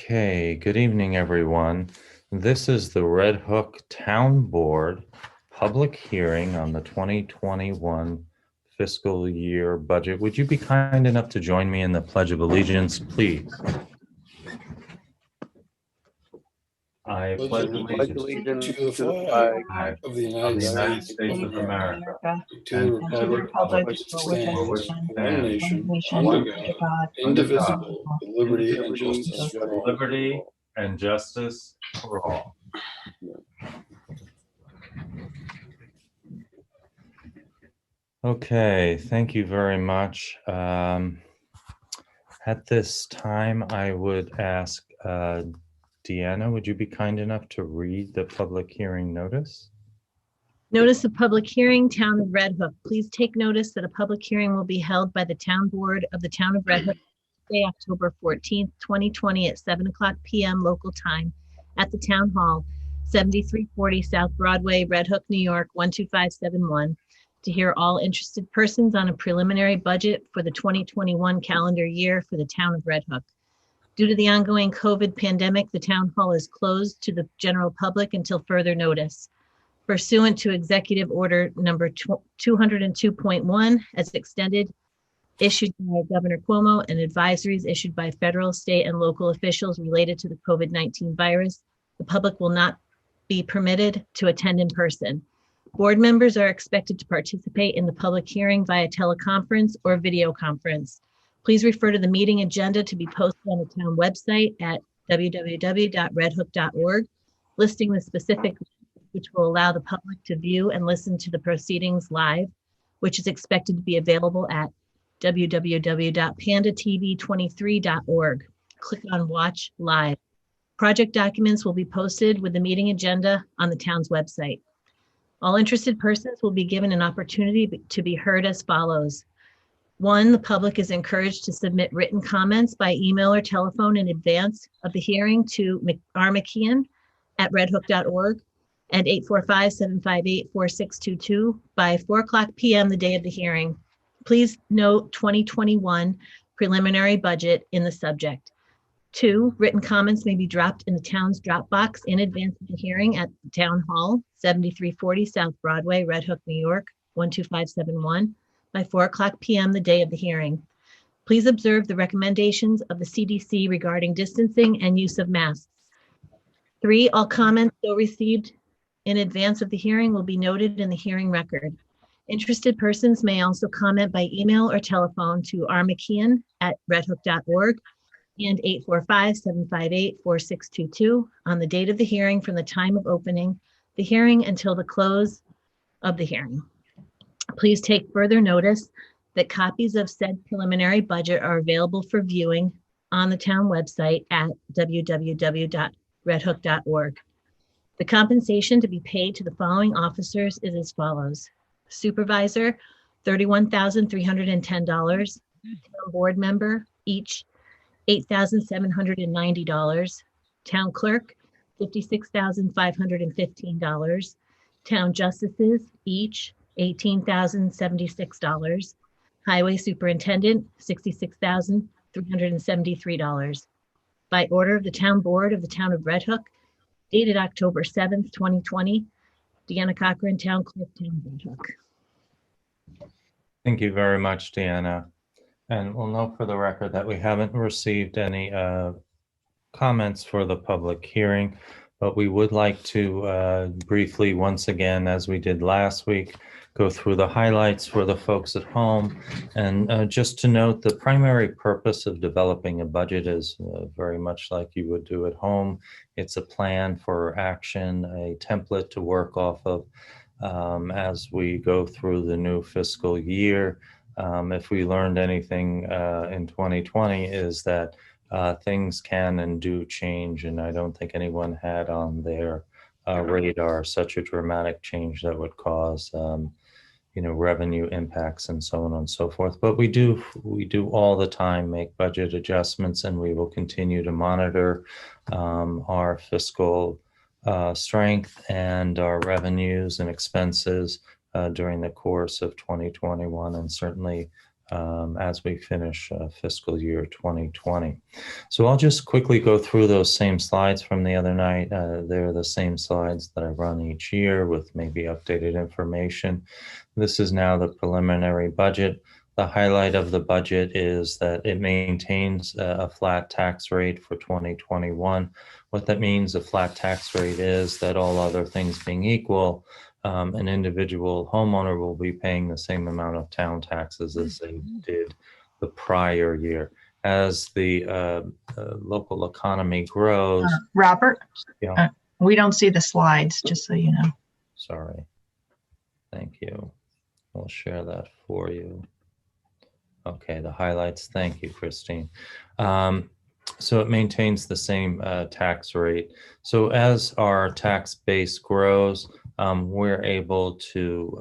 Okay, good evening, everyone. This is the Red Hook Town Board public hearing on the 2021 fiscal year budget. Would you be kind enough to join me in the Pledge of Allegiance, please? I pledge allegiance to the flag of the United States of America and to the and to the republic republic which stands one nation, under under God, indivisible, with liberty and justice for all. liberty and justice for all. Okay, thank you very much. At this time, I would ask Deanna, would you be kind enough to read the public hearing notice? Notice of public hearing, Town of Red Hook. Please take notice that a public hearing will be held by the Town Board of the Town of Red Hook Tuesday, October 14th, 2020 at 7:00 p.m. local time at the Town Hall, 7340 South Broadway, Red Hook, New York, 12571, to hear all interested persons on a preliminary budget for the 2021 calendar year for the Town of Red Hook. Due to the ongoing COVID pandemic, the Town Hall is closed to the general public until further notice. Pursuant to Executive Order number 202.1, as extended, issued by Governor Cuomo, and advisories issued by federal, state, and local officials related to the COVID-19 virus, the public will not be permitted to attend in person. Board members are expected to participate in the public hearing via teleconference or video conference. Please refer to the meeting agenda to be posted on the town website at www.redhook.org, listing the specific which will allow the public to view and listen to the proceedings live, which is expected to be available at www.pandatv23.org. Click on Watch Live. Project documents will be posted with the meeting agenda on the town's website. All interested persons will be given an opportunity to be heard as follows. 1, the public is encouraged to submit written comments by email or telephone in advance of the hearing to rmckeon@redhook.org and 845-758-4622 by 4:00 p.m. the day of the hearing. Please note 2021 preliminary budget in the subject. 2, written comments may be dropped in the town's Dropbox in advance of the hearing at the Town Hall, 7340 South Broadway, Red Hook, New York, 12571 by 4:00 p.m. the day of the hearing. Please observe the recommendations of the CDC regarding distancing and use of masks. 3, all comments so received in advance of the hearing will be noted in the hearing record. Interested persons may also comment by email or telephone to rmckeon@redhook.org and 845-758-4622 on the date of the hearing from the time of opening the hearing until the close of the hearing. Please take further notice that copies of said preliminary budget are available for viewing on the town website at www.redhook.org. The compensation to be paid to the following officers is as follows. Supervisor, $31,310. Town board member, each $8,790. Town clerk, $56,515. Town justices, each $18,076. Highway superintendent, $66,373. By order of the Town Board of the Town of Red Hook, dated October 7th, 2020, Deanna Cochran, Town Clerk, Town of Red Hook. Thank you very much, Deanna. And we'll note for the record that we haven't received any comments for the public hearing, but we would like to briefly, once again, as we did last week, go through the highlights for the folks at home. And just to note, the primary purpose of developing a budget is very much like you would do at home. It's a plan for action, a template to work off of as we go through the new fiscal year. If we learned anything in 2020 is that things can and do change, and I don't think anyone had on their radar such a dramatic change that would cause revenue impacts and so on and so forth. But we do all the time make budget adjustments, and we will continue to monitor our fiscal strength and our revenues and expenses during the course of 2021, and certainly as we finish fiscal year 2020. So I'll just quickly go through those same slides from the other night. They're the same slides that I run each year with maybe updated information. This is now the preliminary budget. The highlight of the budget is that it maintains a flat tax rate for 2021. What that means, a flat tax rate, is that all other things being equal, an individual homeowner will be paying the same amount of town taxes as they did the prior year. As the local economy grows, Robert, yeah, we don't see the slides, just so you know. sorry. Thank you. We'll share that for you. Okay, the highlights. Thank you, Christine. So it maintains the same tax rate. So as our tax base grows, we're able to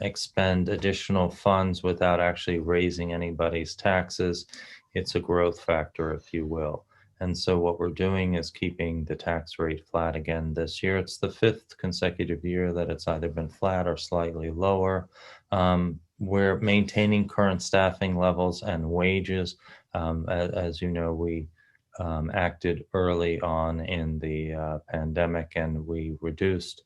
expend additional funds without actually raising anybody's taxes. It's a growth factor, if you will. And so what we're doing is keeping the tax rate flat again this year. It's the 5th consecutive year that it's either been flat or slightly lower. We're maintaining current staffing levels and wages. As you know, we acted early on in the pandemic, and we reduced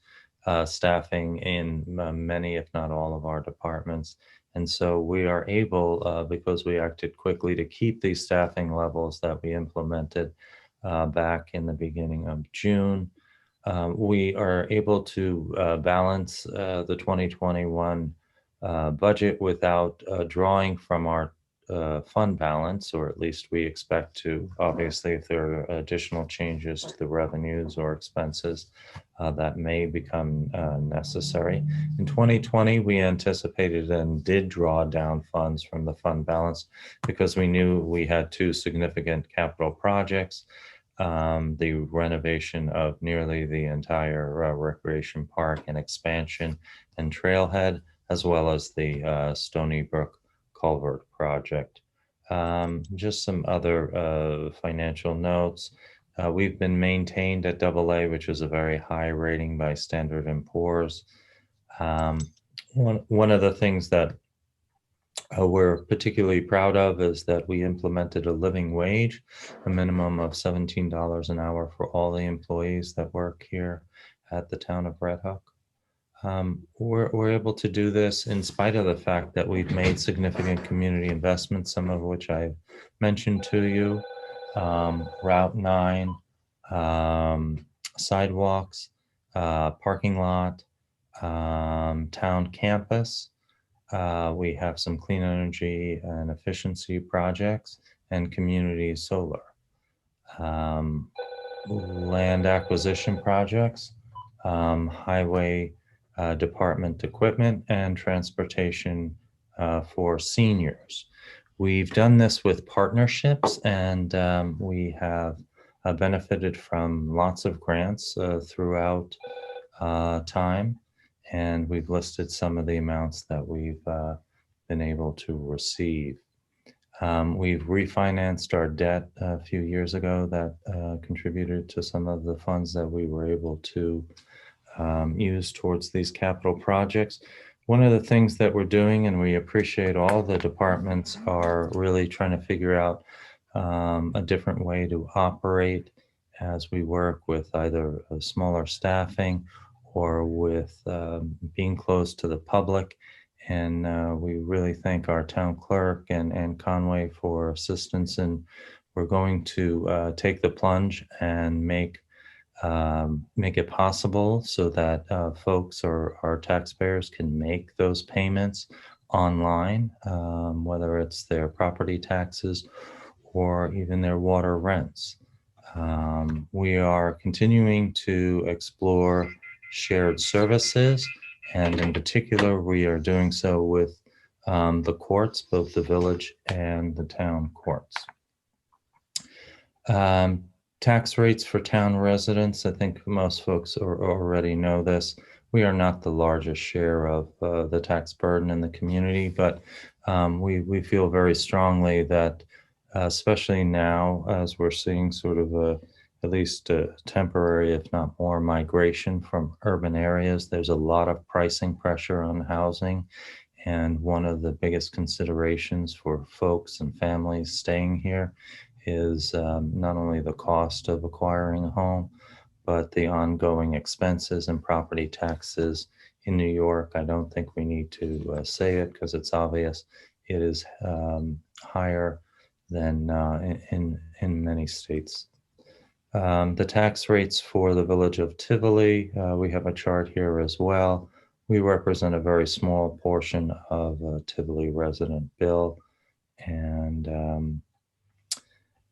staffing in many, if not all, of our departments. And so we are able, because we acted quickly, to keep these staffing levels that we implemented back in the beginning of June. We are able to balance the 2021 budget without drawing from our fund balance, or at least we expect to. Obviously, if there are additional changes to the revenues or expenses, that may become necessary. In 2020, we anticipated and did draw down funds from the fund balance because we knew we had 2 significant capital projects. The renovation of nearly the entire recreation park and expansion and trailhead, as well as the Stony Brook Culvert project. Just some other financial notes. We've been maintained at AA, which is a very high rating by Standard & Poor's. One of the things that we're particularly proud of is that we implemented a living wage, a minimum of $17 an hour for all the employees that work here at the town of Red Hook. We're able to do this in spite of the fact that we've made significant community investments, some of which I've mentioned to you. Route 9, sidewalks, parking lot, town campus. We have some clean energy and efficiency projects and community solar. Land acquisition projects, highway department equipment, and transportation for seniors. We've done this with partnerships, and we have benefited from lots of grants throughout time, and we've listed some of the amounts that we've been able to receive. We've refinanced our debt a few years ago that contributed to some of the funds that we were able to use towards these capital projects. One of the things that we're doing, and we appreciate all the departments are really trying to figure out a different way to operate as we work with either a smaller staffing or with being close to the public. And we really thank our town clerk and Conway for assistance. And we're going to take the plunge and make it possible so that folks or our taxpayers can make those payments online, whether it's their property taxes or even their water rents. We are continuing to explore shared services, and in particular, we are doing so with the courts, both the village and the town courts. Tax rates for town residents, I think most folks already know this. We are not the largest share of the tax burden in the community, but we feel very strongly that, especially now, as we're seeing sort of at least a temporary, if not more, migration from urban areas, there's a lot of pricing pressure on housing. And one of the biggest considerations for folks and families staying here is not only the cost of acquiring a home, but the ongoing expenses and property taxes in New York. I don't think we need to say it because it's obvious. It is higher than in many states. The tax rates for the village of Tivoli, we have a chart here as well. We represent a very small portion of a Tivoli resident bill, and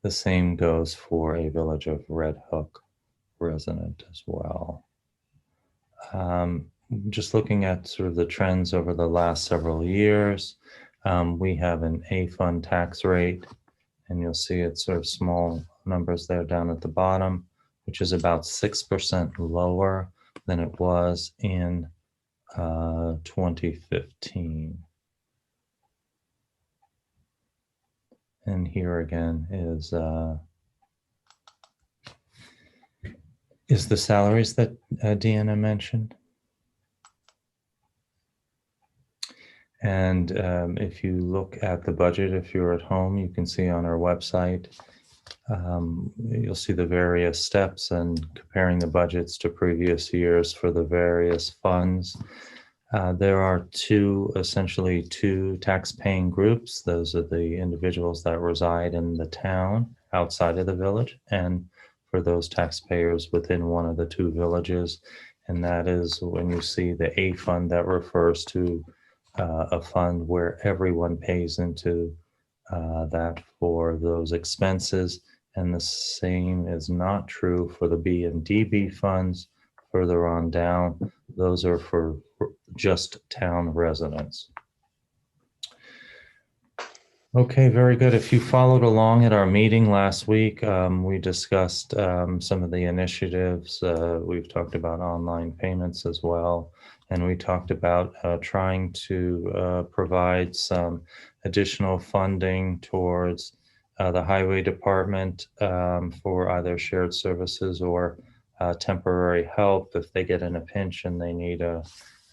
the same goes for a village of Red Hook resident as well. Just looking at sort of the trends over the last several years, we have an A fund tax rate, and you'll see it's sort of small numbers there down at the bottom, which is about 6% lower than it was in 2015. And here again is the salaries that Deanna mentioned. And if you look at the budget, if you're at home, you can see on our website, you'll see the various steps and comparing the budgets to previous years for the various funds. There are essentially two tax-paying groups. Those are the individuals that reside in the town outside of the village, and for those taxpayers within one of the two villages. And that is when you see the A fund, that refers to a fund where everyone pays into that for those expenses. And the same is not true for the B and DB funds further on down. Those are for just town residents. Okay, very good. If you followed along at our meeting last week, we discussed some of the initiatives. We've talked about online payments as well. And we talked about trying to provide some additional funding towards the highway department for either shared services or temporary help if they get in a pinch and they need an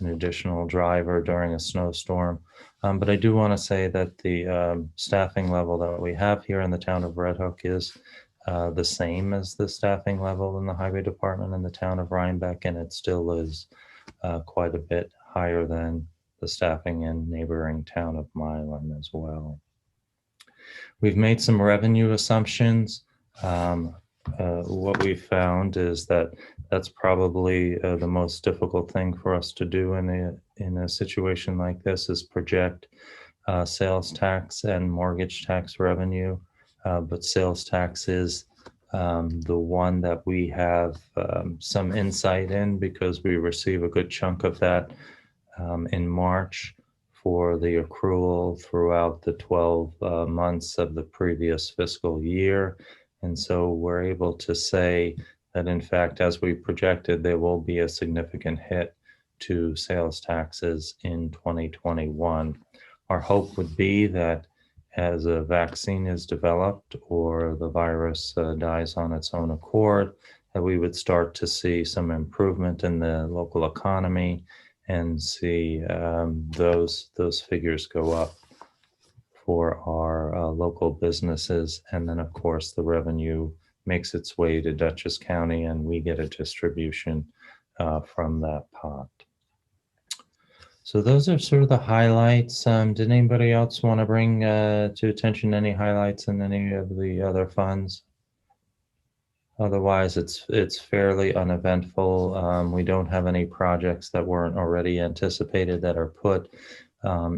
additional driver during a snowstorm. But I do want to say that the staffing level that we have here in the town of Red Hook is the same as the staffing level in the highway department in the town of Rhinebeck, and it still is quite a bit higher than the staffing in neighboring town of Milan as well. We've made some revenue assumptions. What we found is that that's probably the most difficult thing for us to do in a situation like this, is project sales tax and mortgage tax revenue. But sales tax is the one that we have some insight in because we receive a good chunk of that in March for the accrual throughout the 12 months of the previous fiscal year. And so we're able to say that, in fact, as we projected, there will be a significant hit to sales taxes in 2021. Our hope would be that as a vaccine is developed or the virus dies on its own accord, that we would start to see some improvement in the local economy and see those figures go up for our local businesses. And then, of course, the revenue makes its way to Dutchess County and we get a distribution from that pot. So those are sort of the highlights. Did anybody else want to bring to attention any highlights in any of the other funds? Otherwise, it's fairly uneventful. We don't have any projects that weren't already anticipated that are put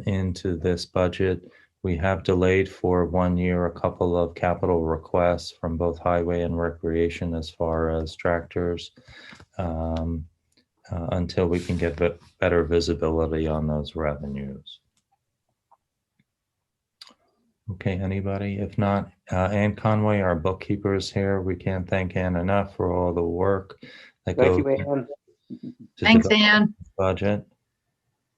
into this budget. We have delayed for 1 year a couple of capital requests from both highway and recreation as far as tractors until we can get better visibility on those revenues. Okay, anybody? If not, Ann Conway, our bookkeeper, is here. We can't thank Ann enough for all the work that goes into Thanks, Ann. budget.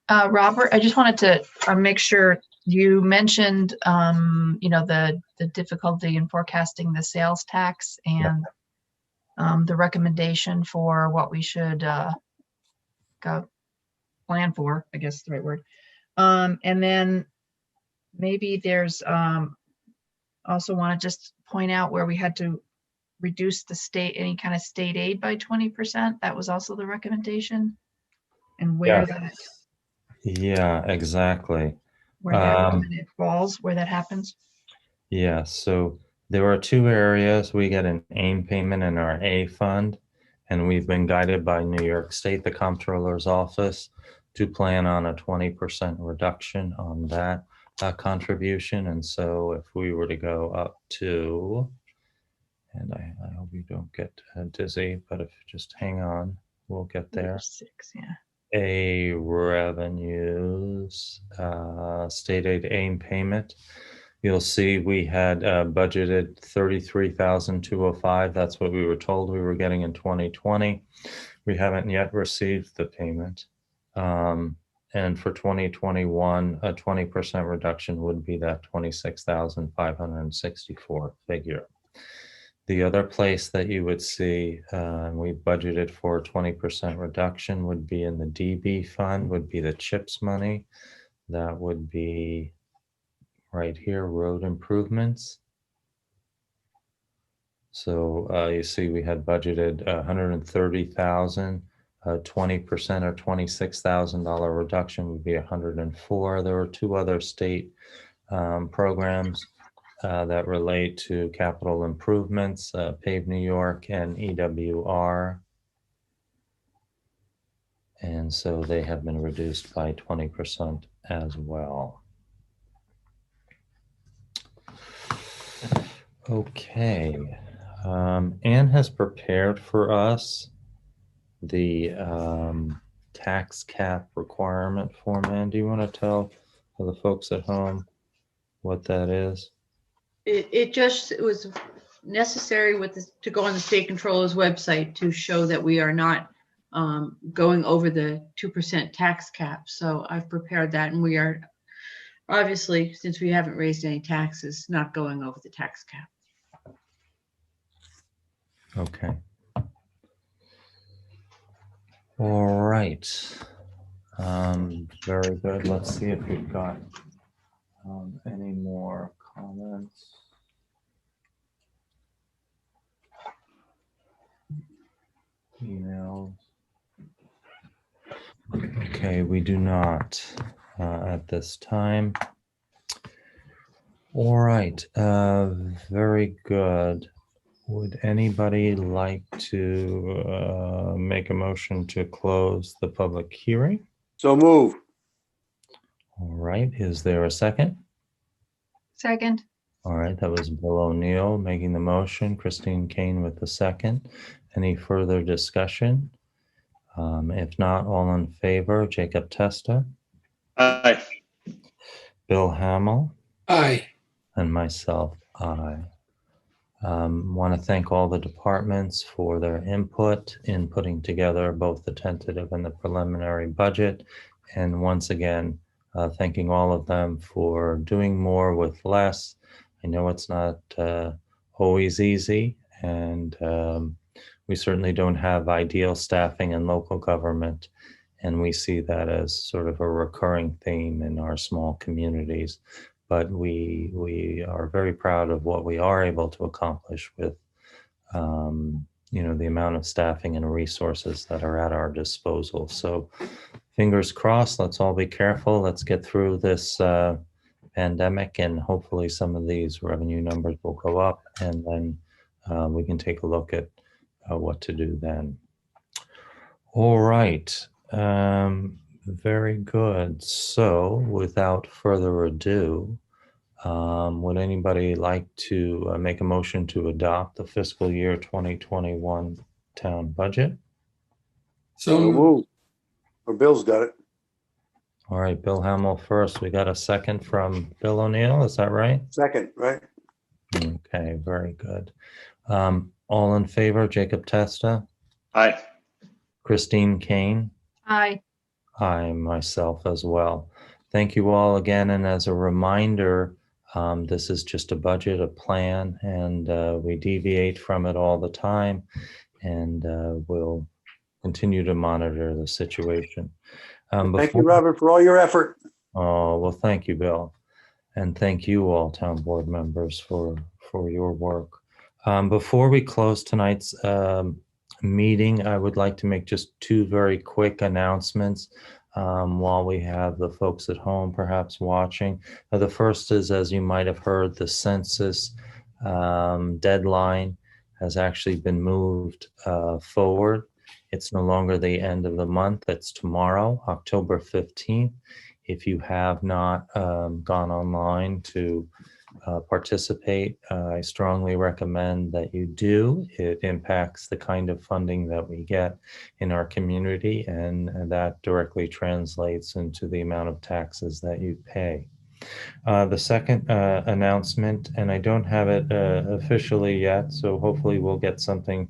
Robert, I just wanted to make sure you mentioned, the difficulty in forecasting the sales tax and the recommendation for what we should go plan for, I guess is the right word. And then maybe there's, also want to just point out where we had to reduce the state, any kind of state aid by 20%. That was also the recommendation. And where that, Yeah, exactly. where that it falls, where that happens. Yeah, so there are two areas. We get an AIM payment in our A fund, and we've been guided by New York State, the Comptroller's Office, to plan on a 20% reduction on that contribution. And so if we were to go up to, and I hope you don't get dizzy, but if just hang on, we'll get there. 6, yeah. A revenues, state aid AIM payment. You'll see we had budgeted 33,205. That's what we were told we were getting in 2020. We haven't yet received the payment. And for 2021, a 20% reduction would be that 26,564 figure. The other place that you would see, we budgeted for a 20% reduction would be in the DB fund, would be the CHIPS money. That would be right here, road improvements. So you see we had budgeted 130,000, 20% or $26,000 reduction would be 104. There were two other state programs that relate to capital improvements, Pave New York and EWR. And so they have been reduced by 20% as well. Okay, Anne has prepared for us the tax cap requirement form. Anne, do you want to tell the folks at home what that is? It was necessary to go on the state controller's website to show that we are not going over the 2% tax cap. So I've prepared that, and we are obviously, since we haven't raised any taxes, not going over the tax cap. Okay. All right. Very good. Let's see if we've got any more comments. Emails. Okay, we do not at this time. All right, very good. Would anybody like to make a motion to close the public hearing? So move. All right, is there a second? Second. All right, that was Bill O'Neill making the motion, Christine Kane with the second. Any further discussion? If not, all in favor, Jacob Testa, Aye. Bill Hamill, Aye. and myself, aye. Want to thank all the departments for their input in putting together both the tentative and the preliminary budget. And once again, thanking all of them for doing more with less. I know it's not always easy, and we certainly don't have ideal staffing in local government. And we see that as sort of a recurring theme in our small communities. But we are very proud of what we are able to accomplish with, the amount of staffing and resources that are at our disposal. So fingers crossed, let's all be careful. Let's get through this pandemic, and hopefully some of these revenue numbers will go up, and then we can take a look at what to do then. All right. Very good. So without further ado, would anybody like to make a motion to adopt the fiscal year 2021 town budget? So move. Or Bill's got it. All right, Bill Hamill first. We got a second from Bill O'Neill. Is that right? Second, right? Okay, very good. All in favor, Jacob Testa, Aye. Christine Kane, Aye. I myself as well. Thank you all again. And as a reminder, this is just a budget, a plan, and we deviate from it all the time, and we'll continue to monitor the situation. Thank you, Robert, for all your effort. Oh, well, thank you, Bill. And thank you all, town board members, for your work. Before we close tonight's meeting, I would like to make just two very quick announcements while we have the folks at home perhaps watching. The first is, as you might have heard, the census deadline has actually been moved forward. It's no longer the end of the month. It's tomorrow, October 15th. If you have not gone online to participate, I strongly recommend that you do. It impacts the kind of funding that we get in our community, and that directly translates into the amount of taxes that you pay. The second announcement, and I don't have it officially yet, so hopefully we'll get something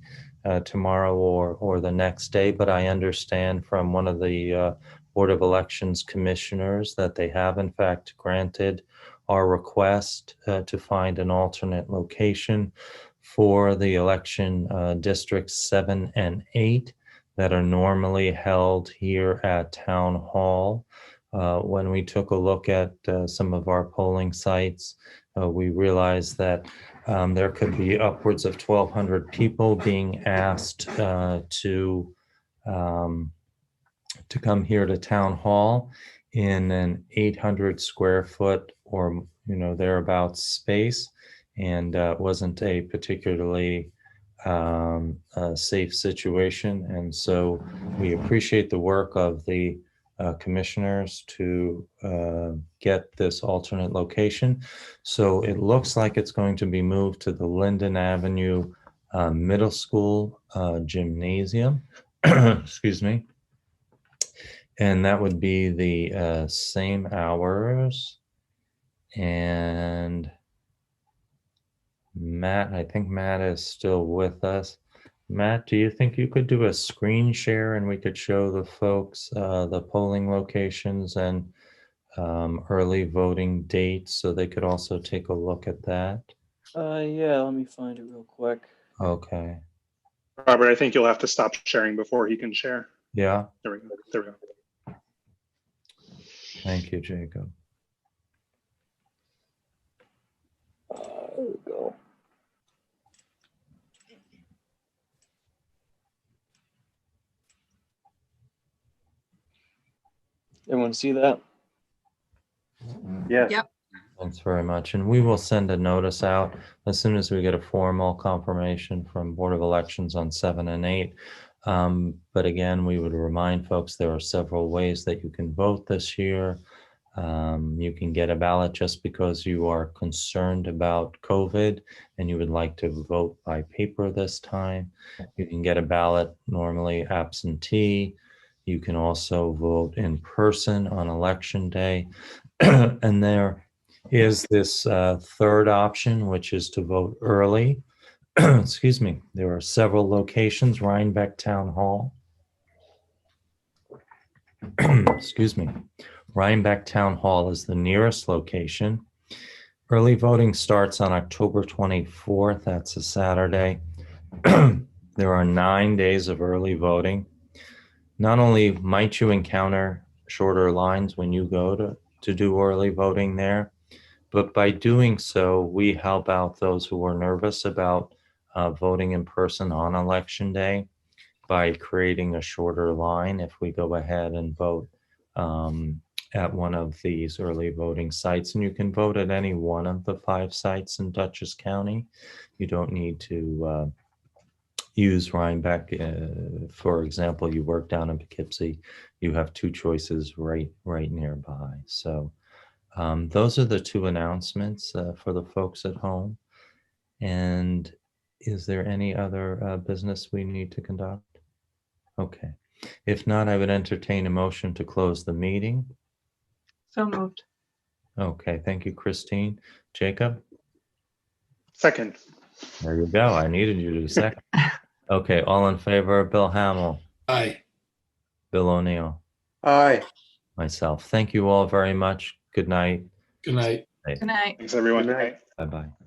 tomorrow or the next day, but I understand from one of the Board of Elections commissioners that they have in fact granted our request to find an alternate location for the election districts 7 and 8 that are normally held here at Town Hall. When we took a look at some of our polling sites, we realized that there could be upwards of 1,200 people being asked to come here to Town Hall in an 800 square foot or thereabouts space, and wasn't a particularly safe situation. And so we appreciate the work of the commissioners to get this alternate location. So it looks like it's going to be moved to the Linden Avenue Middle School gymnasium. Excuse me. And that would be the same hours. And Matt, I think Matt is still with us. Matt, do you think you could do a screen share and we could show the folks the polling locations and early voting dates so they could also take a look at that? Yeah, let me find it real quick. Okay. Robert, I think you'll have to stop sharing before he can share. Yeah. There we go. There we go. Thank you, Jacob. There we go. Everyone see that? Yes. Yep. Thanks very much. And we will send a notice out as soon as we get a formal confirmation from Board of Elections on 7 and 8. But again, we would remind folks there are several ways that you can vote this year. You can get a ballot just because you are concerned about COVID and you would like to vote by paper this time. You can get a ballot normally absentee. You can also vote in person on election day. And there is this third option, which is to vote early. Excuse me. There are several locations, Rhinebeck Town Hall. Excuse me. Rhinebeck Town Hall is the nearest location. Early voting starts on October 24th. That's a Saturday. There are 9 days of early voting. Not only might you encounter shorter lines when you go to do early voting there, but by doing so, we help out those who are nervous about voting in person on election day by creating a shorter line if we go ahead and vote at one of these early voting sites. And you can vote at any one of the 5 sites in Dutchess County. You don't need to use Rhinebeck. For example, you work down in Poughkeepsie, you have 2 choices right nearby. So those are the 2 announcements for the folks at home. And is there any other business we need to conduct? Okay. If not, I would entertain a motion to close the meeting. So moved. Okay, thank you, Christine. Jacob? Second. There you go. I needed you to second. Okay, all in favor, Bill Hamill, Aye. Bill O'Neill, Aye. myself. Thank you all very much. Good night. Good night. Good night. Thanks, everyone. Good night. Bye-bye.